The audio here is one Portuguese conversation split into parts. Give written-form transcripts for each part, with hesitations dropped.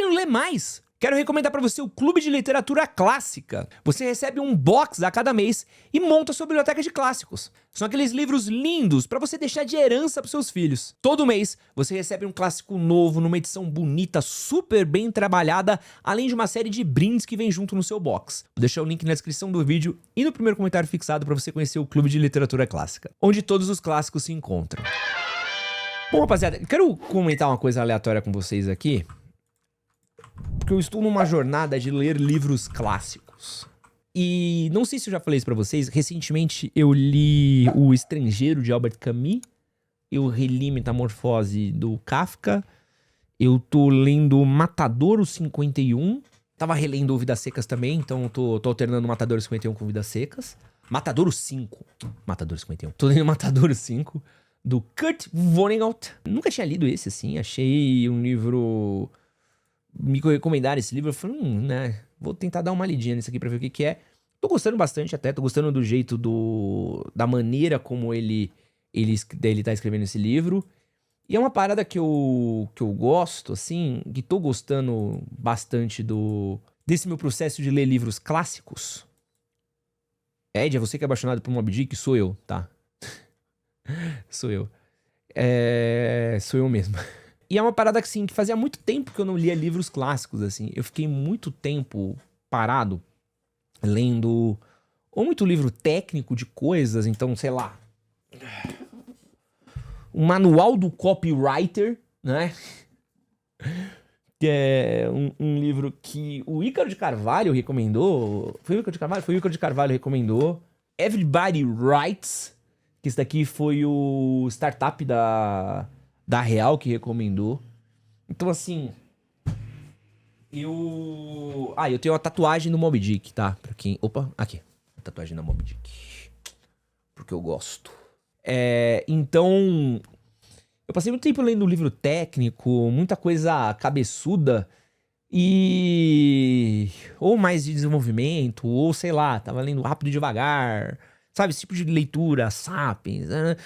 querendo ler mais? Quero recomendar para você o Clube de Literatura Clássica. Você recebe um box a cada mês e monta sua biblioteca de clássicos. São aqueles livros lindos para você deixar de herança para seus filhos. Todo mês você recebe um clássico novo numa edição bonita, super bem trabalhada, além de uma série de brindes que vem junto no seu box. Vou deixar o link na descrição do vídeo e no primeiro comentário fixado para você conhecer o Clube de Literatura Clássica, onde todos os clássicos se encontram. Bom, rapaziada, eu quero comentar uma coisa aleatória com vocês aqui. Porque eu estou numa jornada de ler livros clássicos. E não sei se eu já falei isso pra vocês, recentemente eu li O Estrangeiro, de Albert Camus. Eu reli Metamorfose, do Kafka. Eu tô lendo Matadouro 51. Tava relendo Vidas Secas também, então tô alternando Matadouro 51 com Vidas Secas. Matadouro 5. Matadouro 51. Tô lendo Matadouro 5, do Kurt Vonnegut. Nunca tinha lido esse, assim. Achei um livro... Me recomendaram esse livro, eu falei, né, vou tentar dar uma lidinha nisso aqui pra ver o que que é. Tô gostando bastante até, tô gostando do jeito da maneira como ele tá escrevendo esse livro. E é uma parada que eu gosto, assim, que tô gostando bastante desse meu processo de ler livros clássicos. Ed, é você que é apaixonado por Moby Dick? Sou eu, tá? Sou eu. Sou eu mesmo. E é uma parada assim, que fazia muito tempo que eu não lia livros clássicos, assim. Eu fiquei muito tempo parado lendo ou muito livro técnico de coisas, então, sei lá, um manual do copywriter, né? Que é um livro que o Ícaro de Carvalho recomendou. Foi o Ícaro de Carvalho? Foi o Ícaro de Carvalho recomendou. Everybody Writes, que esse daqui foi o startup da Real que recomendou. Então, assim, eu tenho uma tatuagem no Moby Dick, tá? Pra quem... Opa, aqui. A tatuagem da Moby Dick. Porque eu gosto. Então, eu passei muito tempo lendo livro técnico, muita coisa cabeçuda. Ou mais de desenvolvimento, ou sei lá, tava lendo rápido e devagar. Sabe, esse tipo de leitura, Sapiens, né?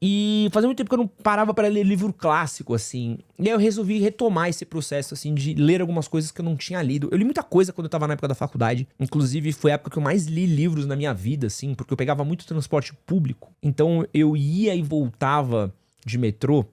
E fazia muito tempo que eu não parava para ler livro clássico, assim. E aí eu resolvi retomar esse processo, assim, de ler algumas coisas que eu não tinha lido. Eu li muita coisa quando eu tava na época da faculdade. Inclusive, foi a época que eu mais li livros na minha vida, assim, porque eu pegava muito transporte público. Então, eu ia e voltava de metrô.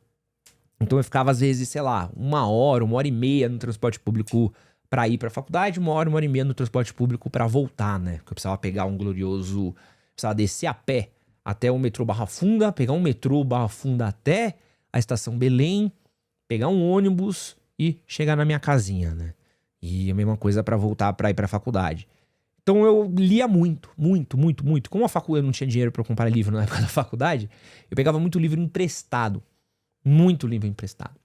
Então, eu ficava, às vezes, sei lá, 1 hora e meia no transporte público pra ir pra faculdade, 1 hora e meia no transporte público pra voltar, né? Porque eu precisava pegar um glorioso... Precisava descer a pé até o metrô Barra Funda, pegar um metrô Barra Funda até a estação Belém, pegar um ônibus e chegar na minha casinha, né? E a mesma coisa pra voltar pra ir pra faculdade. Então eu lia muito. Como a faculdade não tinha dinheiro pra comprar livro na época da faculdade, eu pegava muito livro emprestado. Muito livro emprestado.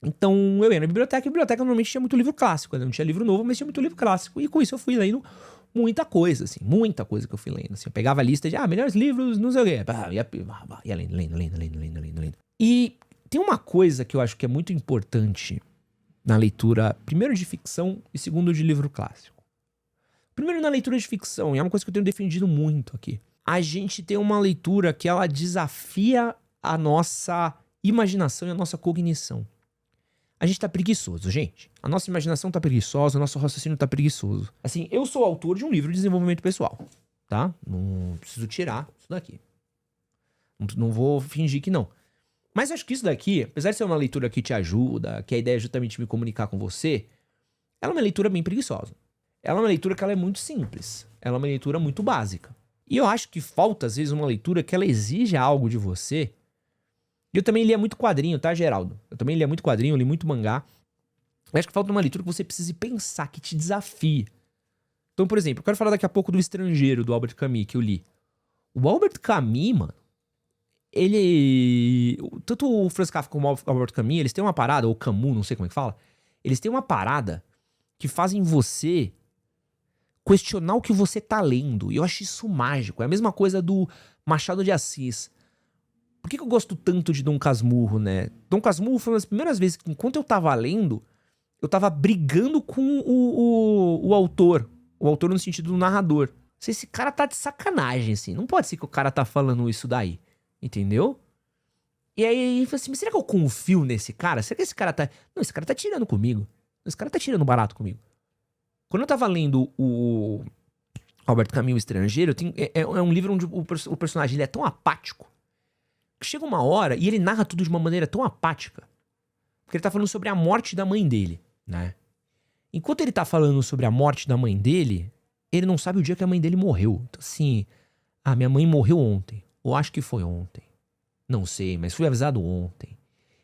Então eu ia na biblioteca, e a biblioteca normalmente tinha muito livro clássico, né? Não tinha livro novo, mas tinha muito livro clássico. E com isso eu fui lendo muita coisa, assim, muita coisa que eu fui lendo. Assim, eu pegava a lista de, melhores livros, não sei o quê. Ia lendo. E tem uma coisa que eu acho que é muito importante na leitura, primeiro de ficção e segundo de livro clássico. Primeiro na leitura de ficção, e é uma coisa que eu tenho defendido muito aqui. A gente tem uma leitura que ela desafia a nossa imaginação e a nossa cognição. A gente tá preguiçoso, gente. A nossa imaginação tá preguiçosa, o nosso raciocínio tá preguiçoso. Assim, eu sou autor de um livro de desenvolvimento pessoal, tá? Não preciso tirar isso daqui. Não vou fingir que não. Mas eu acho que isso daqui, apesar de ser uma leitura que te ajuda, que a ideia é justamente me comunicar com você, ela é uma leitura bem preguiçosa. Ela é uma leitura que ela é muito simples. Ela é uma leitura muito básica. E eu acho que falta, às vezes, uma leitura que ela exija algo de você. E eu também lia muito quadrinho, tá, Geraldo? Eu também lia muito quadrinho, li muito mangá. Eu acho que falta uma leitura que você precise pensar, que te desafie. Então, por exemplo, eu quero falar daqui a pouco do Estrangeiro, do Albert Camus, que eu li. O Albert Camus, mano, ele... Tanto o Franz Kafka como o Albert Camus, eles têm uma parada, ou Camus, não sei como é que fala. Eles têm uma parada que fazem você questionar o que você tá lendo. E eu acho isso mágico. É a mesma coisa do Machado de Assis. Por que eu gosto tanto de Dom Casmurro, né? Dom Casmurro foi uma das primeiras vezes que, enquanto eu tava lendo, eu tava brigando com o autor. O autor no sentido do narrador. Esse cara tá de sacanagem, assim. Não pode ser que o cara tá falando isso daí. Entendeu? E aí, eu falei assim, mas será que eu confio nesse cara? Será que esse cara tá... Não, esse cara tá tirando comigo. Esse cara tá tirando barato comigo. Quando eu tava lendo o Albert Camus, O Estrangeiro, é um livro onde o personagem ele é tão apático que chega uma hora e ele narra tudo de uma maneira tão apática. Porque ele tá falando sobre a morte da mãe dele, né? Enquanto ele tá falando sobre a morte da mãe dele, ele não sabe o dia que a mãe dele morreu. Então assim, minha mãe morreu ontem. Ou acho que foi ontem. Não sei, mas fui avisado ontem.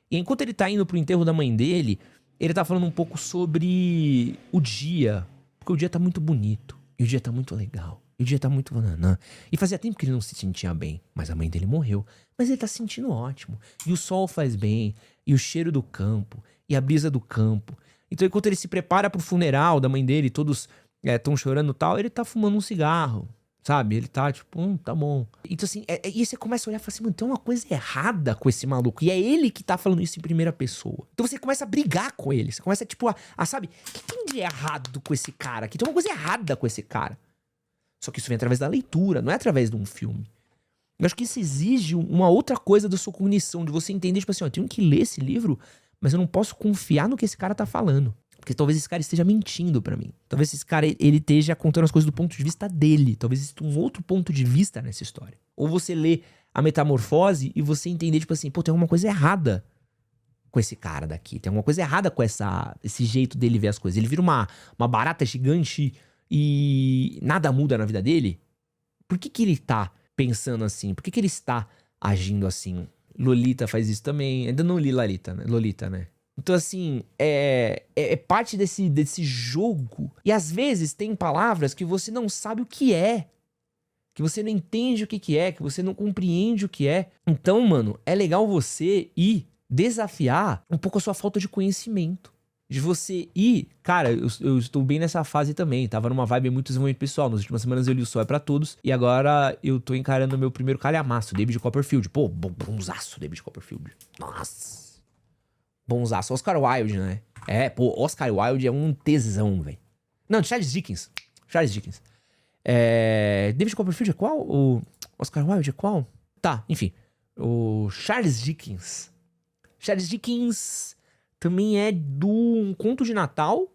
E enquanto ele tá indo pro enterro da mãe dele, ele tá falando um pouco sobre o dia. Porque o dia tá muito bonito. E o dia tá muito legal. E o dia tá muito bananã. E fazia tempo que ele não se sentia bem. Mas a mãe dele morreu. Mas ele tá se sentindo ótimo. E o sol faz bem. E o cheiro do campo. E a brisa do campo. Então enquanto ele se prepara pro funeral da mãe dele, todos tão chorando e tal, ele tá fumando um cigarro. Sabe? Ele tá tipo, tá bom. Então assim, e você começa a olhar e fala assim, mano, tem uma coisa errada com esse maluco. E é ele que tá falando isso em primeira pessoa. Então você começa a brigar com ele. Você começa tipo sabe? O que tem de errado com esse cara aqui? Tem uma coisa errada com esse cara. Só que isso vem através da leitura, não é através de um filme. Eu acho que isso exige uma outra coisa da sua cognição, de você entender, tipo assim, eu tenho que ler esse livro, mas eu não posso confiar no que esse cara tá falando. Porque talvez esse cara esteja mentindo pra mim. Talvez esse cara, ele esteja contando as coisas do ponto de vista dele. Talvez exista um outro ponto de vista nessa história. Ou você lê a Metamorfose e você entender, tipo assim, pô, tem alguma coisa errada com esse cara daqui. Tem alguma coisa errada com esse jeito dele ver as coisas. Ele vira uma barata gigante e nada muda na vida dele. Por que ele tá pensando assim? Por que ele está agindo assim? Lolita faz isso também. Ainda não li Lolita, né? Então, assim, é parte desse jogo. E às vezes tem palavras que você não sabe o que é. Que você não entende o que é. Que você não compreende o que é. Então, mano, é legal você ir desafiar um pouco a sua falta de conhecimento. De você ir... Cara, eu estou bem nessa fase também. Tava numa vibe muito desenvolvimento pessoal. Nas últimas semanas eu li O Sol é Pra Todos. E agora eu tô encarando o meu primeiro calhamaço, David Copperfield. Pô, bonzaço, David Copperfield. Nossa. Bonzaço. Oscar Wilde, né? Pô, Oscar Wilde é um tesão, velho. Não, Charles Dickens. David Copperfield é qual? O Oscar Wilde é qual? Tá, enfim. O Charles Dickens. Charles Dickens também é do Um Conto de Natal.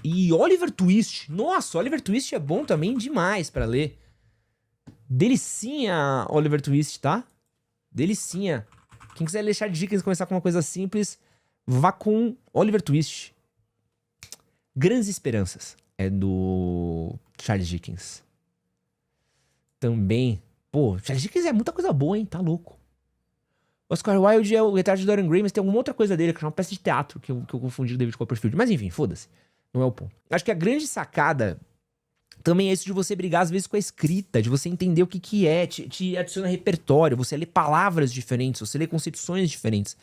E Oliver Twist. Nossa, Oliver Twist é bom também demais pra ler. Delicinha Oliver Twist, tá? Delicinha. Quem quiser ler Charles Dickens e começar com uma coisa simples, vá com Oliver Twist. Grandes Esperanças é do Charles Dickens. Também. Pô, Charles Dickens é muita coisa boa, hein? Tá louco. Oscar Wilde é o Retrato de Dorian Gray, mas tem alguma outra coisa dele, que é uma peça de teatro que eu confundi com David Copperfield. Mas enfim, foda-se. Não é o ponto. Acho que a grande sacada também é isso de você brigar às vezes com a escrita, de você entender o que é, te adiciona repertório, você lê palavras diferentes, você lê concepções diferentes.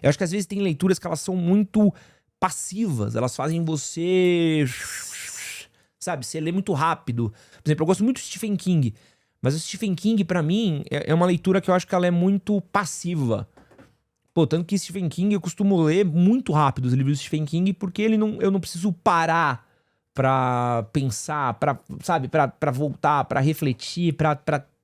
Eu acho que às vezes tem leituras que elas são muito passivas, elas fazem você... Sabe, você lê muito rápido. Por exemplo, eu gosto muito de Stephen King, mas o Stephen King, pra mim, é uma leitura que eu acho que ela é muito passiva. Pô, tanto que Stephen King eu costumo ler muito rápido os livros de Stephen King, porque eu não preciso parar pra pensar, pra voltar, pra refletir,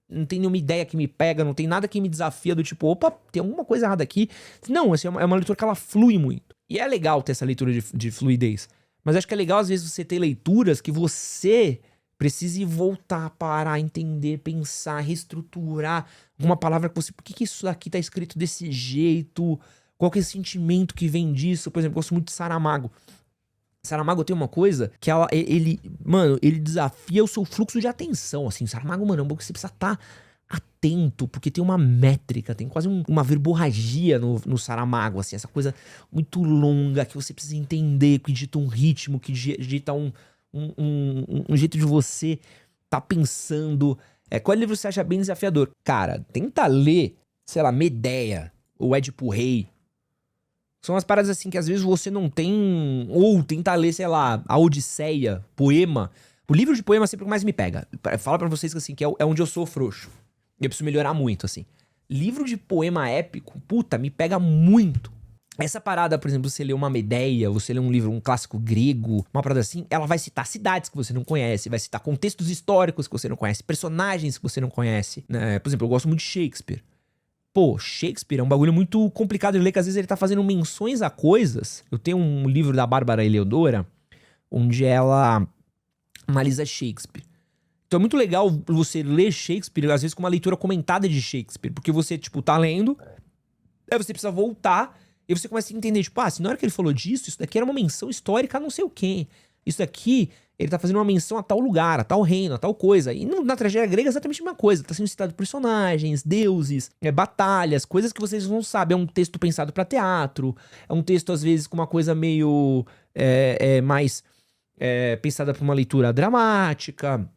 não tem nenhuma ideia que me pega, não tem nada que me desafia do tipo, opa, tem alguma coisa errada aqui. Não, assim, é uma leitura que ela flui muito. E é legal ter essa leitura de fluidez. Mas acho que é legal, às vezes, você ter leituras que você precise voltar, parar, entender, pensar, reestruturar alguma palavra que você... Por que isso aqui tá escrito desse jeito? Qual que é o sentimento que vem disso? Por exemplo, eu gosto muito de Saramago. Saramago tem uma coisa que ele desafia o seu fluxo de atenção, assim. Saramago, mano, é um pouco que você precisa estar atento, porque tem uma métrica, tem quase uma verborragia no Saramago, assim. Essa coisa muito longa que você precisa entender, que dita um ritmo, que dita um jeito de você tá pensando. Qual livro você acha bem desafiador? Cara, tenta ler, sei lá, Medeia, ou Édipo Rei. São umas paradas assim que às vezes você não tem... Ou tentar ler, sei lá, a Odisseia, poema. O livro de poema é sempre o que mais me pega. Fala pra vocês que assim, que é onde eu sou frouxo. Eu preciso melhorar muito, assim. Livro de poema épico, puta, me pega muito. Essa parada, por exemplo, você lê uma Medeia, você lê um livro, um clássico grego, uma parada assim, ela vai citar cidades que você não conhece, vai citar contextos históricos que você não conhece, personagens que você não conhece, né? Por exemplo, eu gosto muito de Shakespeare. Pô, Shakespeare é um bagulho muito complicado de ler, que às vezes ele tá fazendo menções a coisas. Eu tenho um livro da Bárbara Heliodora, onde ela analisa Shakespeare. Então é muito legal você ler Shakespeare, às vezes com uma leitura comentada de Shakespeare, porque você, tipo, tá lendo, aí você precisa voltar, e você começa a entender, tipo, se na hora que ele falou disso, isso daqui era uma menção histórica a não sei o quê. Isso daqui, ele tá fazendo uma menção a tal lugar, a tal reino, a tal coisa. E na tragédia grega é exatamente a mesma coisa. Tá sendo citado personagens, deuses, batalhas, coisas que vocês não sabem. É um texto pensado pra teatro, é um texto, às vezes, com uma coisa meio mais pensada pra uma leitura dramática.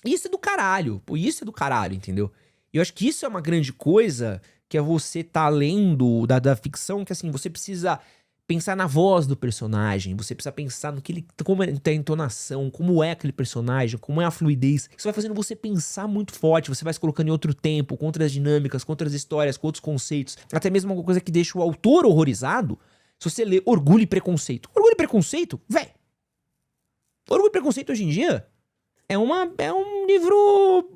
Isso é do caralho. Pô, isso é do caralho, entendeu? E eu acho que isso é uma grande coisa, que é você tá lendo da ficção, que assim, você precisa pensar na voz do personagem, você precisa pensar no que ele, como tem a entonação, como é aquele personagem, como é a fluidez. Isso vai fazendo você pensar muito forte, você vai se colocando em outro tempo, com outras dinâmicas, com outras histórias, com outros conceitos. Até mesmo alguma coisa que deixa o autor horrorizado. Se você lê Orgulho e Preconceito. Orgulho e Preconceito, véi. Orgulho e Preconceito hoje em dia é um livro...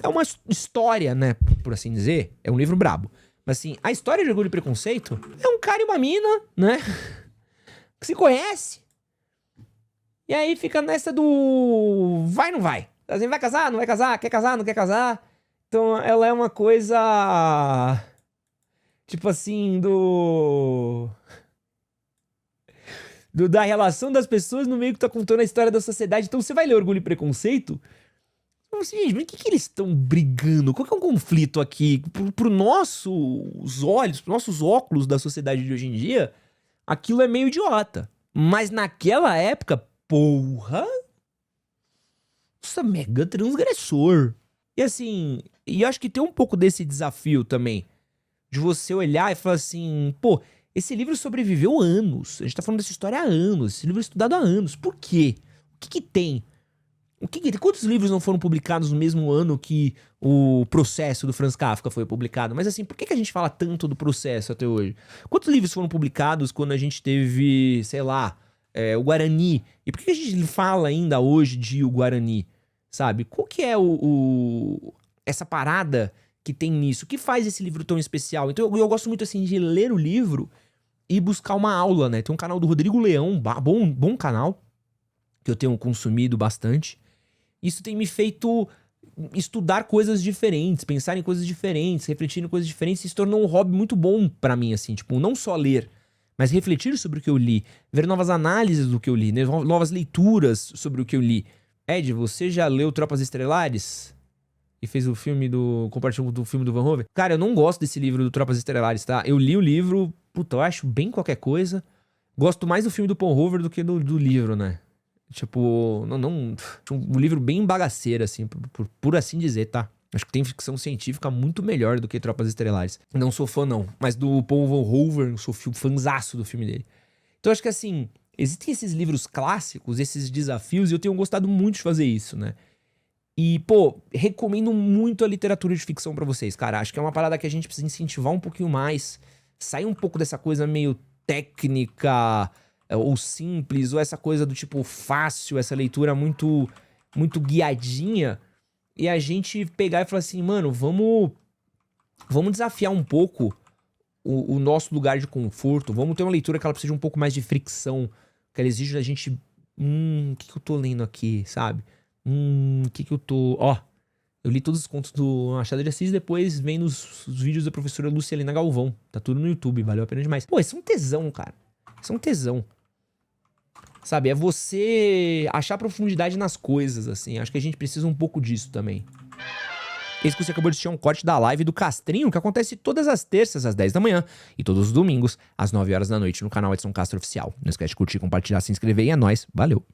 É uma história, né, por assim dizer. É um livro brabo. Mas assim, a história de Orgulho e Preconceito é um cara e uma mina, né, que se conhece. E aí fica nessa do... vai ou não vai? Assim, vai casar, não vai casar? Quer casar, não quer casar? Então ela é uma coisa... tipo assim, da relação das pessoas no meio que tá contando a história da sociedade. Então você vai ler Orgulho e Preconceito... Assim, gente, mas o que eles estão brigando? Qual que é o conflito aqui? Pro nossos olhos, pros nossos óculos da sociedade de hoje em dia, aquilo é meio idiota. Mas naquela época, porra... Nossa, mega transgressor. E assim, eu acho que tem um pouco desse desafio também. De você olhar e falar assim, pô, esse livro sobreviveu anos. A gente tá falando dessa história há anos. Esse livro é estudado há anos. Por quê? O que tem? Quantos livros não foram publicados no mesmo ano que o Processo do Franz Kafka foi publicado? Mas assim, por que a gente fala tanto do Processo até hoje? Quantos livros foram publicados quando a gente teve, sei lá, o Guarani? E por que a gente fala ainda hoje de o Guarani? Sabe? Qual que é essa parada que tem nisso? O que faz esse livro tão especial? Então eu gosto muito assim de ler o livro e buscar uma aula, né? Tem um canal do Rodrigo Leão, bom canal, que eu tenho consumido bastante. Isso tem me feito estudar coisas diferentes, pensar em coisas diferentes, refletir em coisas diferentes. Isso se tornou um hobby muito bom pra mim, assim. Tipo, não só ler, mas refletir sobre o que eu li. Ver novas análises do que eu li, né? Novas leituras sobre o que eu li. Ed, você já leu Tropas Estelares? E fez o filme compartilhou do filme do Van Hove? Cara, eu não gosto desse livro do Tropas Estelares, tá? Eu li o livro, puta, eu acho bem qualquer coisa. Gosto mais do filme do Paul Hoover do que do livro, né? Tipo, um livro bem bagaceiro, assim, por assim dizer, tá? Acho que tem ficção científica muito melhor do que Tropas Estelares. Não sou fã, não. Mas do Paul Verhoeven, sou fãzaço do filme dele. Então acho que, assim, existem esses livros clássicos, esses desafios, e eu tenho gostado muito de fazer isso, né? E, pô, recomendo muito a literatura de ficção pra vocês, cara. Acho que é uma parada que a gente precisa incentivar um pouquinho mais. Sair um pouco dessa coisa meio técnica... ou simples, ou essa coisa do tipo fácil, essa leitura muito guiadinha, e a gente pegar e falar assim, mano, vamos desafiar um pouco o nosso lugar de conforto, vamos ter uma leitura que ela precisa de um pouco mais de fricção, que ela exige da gente, o que eu tô lendo aqui, sabe? O que eu tô... eu li todos os contos do Machado de Assis, depois vem nos vídeos da professora Lucilena Galvão, tá tudo no YouTube, valeu a pena demais. Pô, isso é um tesão, cara, isso é um tesão. Sabe, é você achar profundidade nas coisas, assim. Acho que a gente precisa um pouco disso também. Esse que você acabou de assistir é um corte da live do Castrinho, que acontece todas as terças às 10 da manhã e todos os domingos às 9 horas da noite no canal Edson Castro Oficial. Não esquece de curtir, compartilhar, se inscrever e é nóis. Valeu!